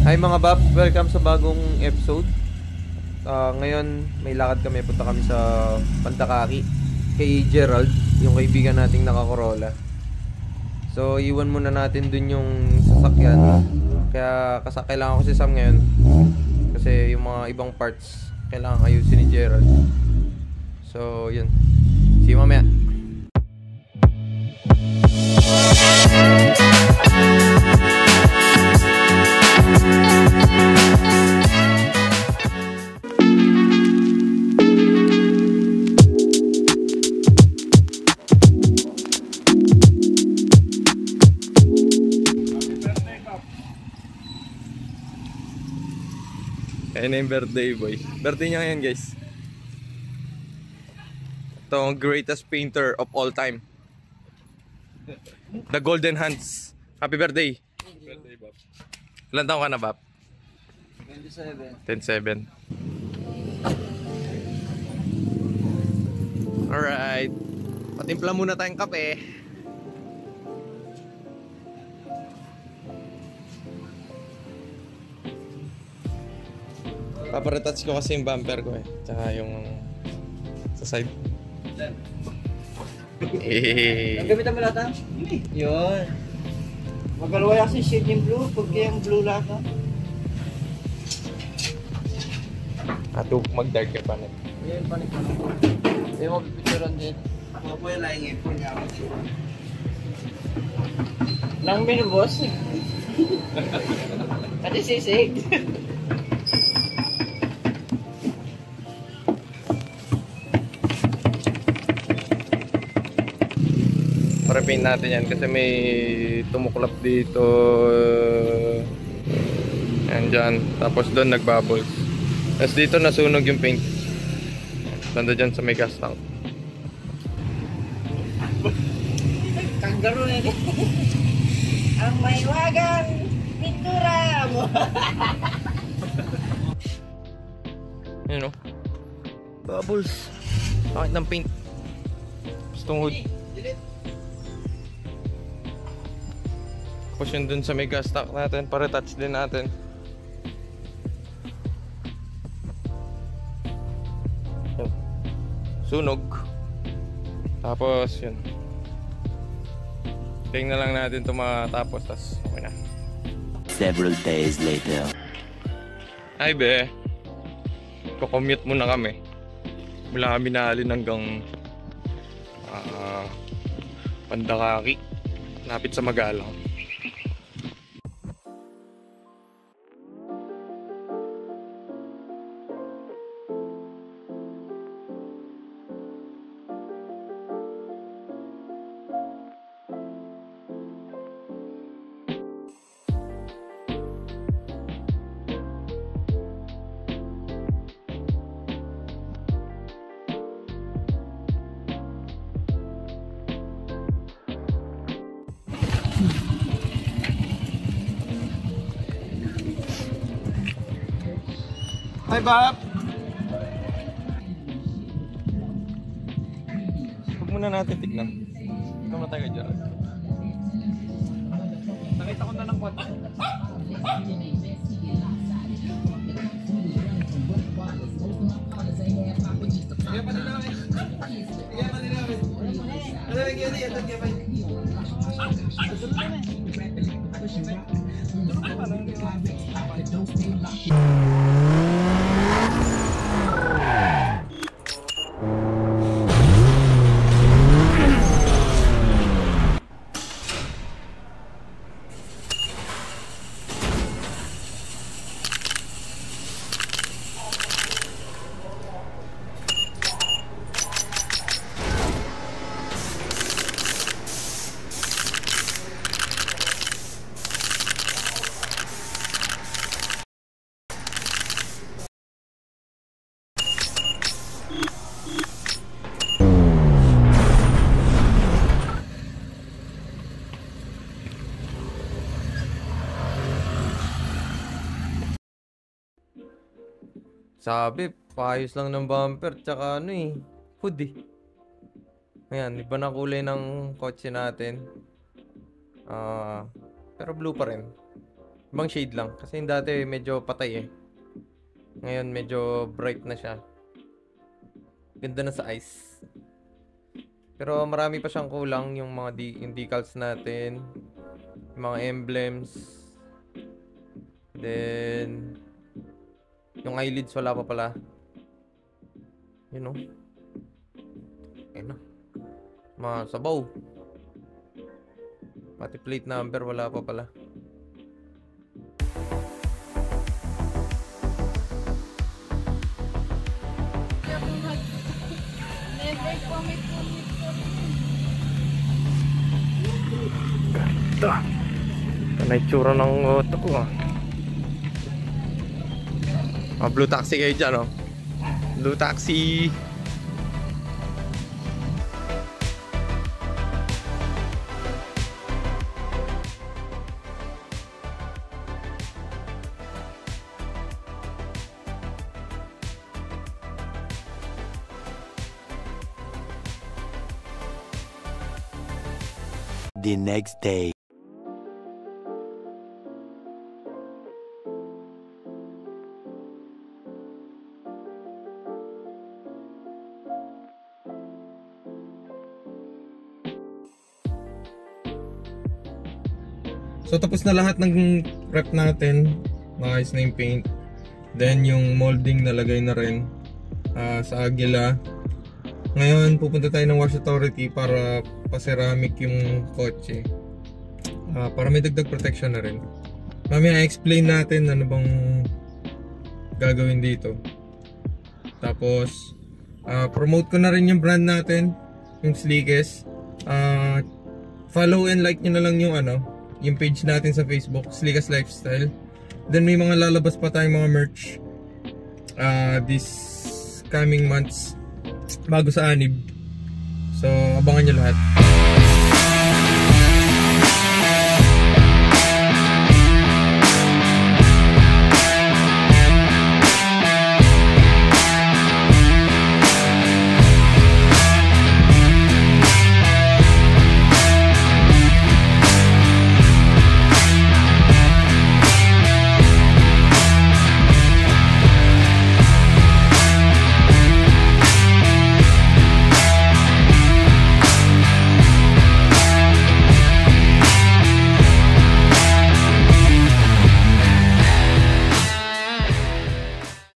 Hi mga Bap, welcome sa bagong episode. Ngayon may lakad kami, punta kami sa Pandakaki kay Gerald, yung kaibigan nating naka-Corolla. So iwan muna natin dun yung sasakyan. Kaya kailangan ko si Sam ngayon kasi yung mga ibang parts kailangan ayusin ni Gerald. So yun, see you mamaya. Ayun na yung birthday boy. Birthday niya ngayon guys. Ito ang greatest painter of all time. The Golden Hands. Happy birthday. Happy birthday, Bap. Ilan taon ka na, Bap? 27. 10-7. Alright. Patimpla muna tayong kape. Paparetouch ko kasi yung bumper ko eh. Tsaka yung sa side. Ang gamitan mo lahat ha? Yun. Magalaway kasi shade yung blue. Pag yung blue lahat ha? Ato mag-dark ka pa na. Yan, panik mo lang po. Hindi mo pipicturan din. Mga po yung laing ipon nga ako. Nang minubos. Kasi sisig. Repaint natin yan kasi may tumuklap dito. Yan dyan. Tapos doon nagbubbles. Tapos dito nasunog yung paint. Banda dyan sa may gas tank. Kanggaro na yun. Ang may wagang pintura mo. Yun o. Bubbles. Bakit ng paint? Gustong hood. Tapos yun dun sa may gas tank natin, para-touch din natin. Yun. Sunog. Tapos yun. Tingnan lang natin ito matapos, tapos okay na. Several days later. Ay be, kukommute muna kami. Mula kami naalin hanggang Pandakaki. Lapit sa Magalang. Hi, Bap! Huwag muna natin tignan. Tignan mo tayo dyan. Nakita ko na ng kwat. Kaya pa nila kami. Kaya pa nila kami. Ano yung gini? Ito kaya pa. Susunod kami. Susunod ka pa lang. Sabi, paayos lang ng bumper, tsaka ano eh, hood eh. Ayan, iba na kulay ng kotse natin. Pero blue pa rin. Ibang shade lang. Kasi yung dati medyo patay eh. Ngayon medyo bright na siya. Ganda na sa eyes. Pero marami pa siyang kulang. Yung mga yung decals natin. Yung mga emblems. Then yung eyelids wala pa pala. Yun o. Ayun na. Mga sabaw. Pati plate number wala pa pala. Never commit. Ganda. Ito na itsura ng auto ko ah. Blue taxi kayo dyan oh. Blue taxi. The next day. So tapos na lahat ng prep natin. Maayos na yung paint. Then yung molding nalagay na rin sa Agila. Ngayon pupunta tayo ng Wash Authority para pa-ceramic yung kotse. Para may dagdag protection na rin. Mamaya explain natin ano bang gagawin dito. Tapos promote ko na rin yung brand natin, yung Sleekest. Follow and like nyo na lang yung yung page natin sa Facebook, Sleekest Lifestyle. Then may mga lalabas pa tayong mga merch this coming months bago sa Anib. So abangan nyo lahat.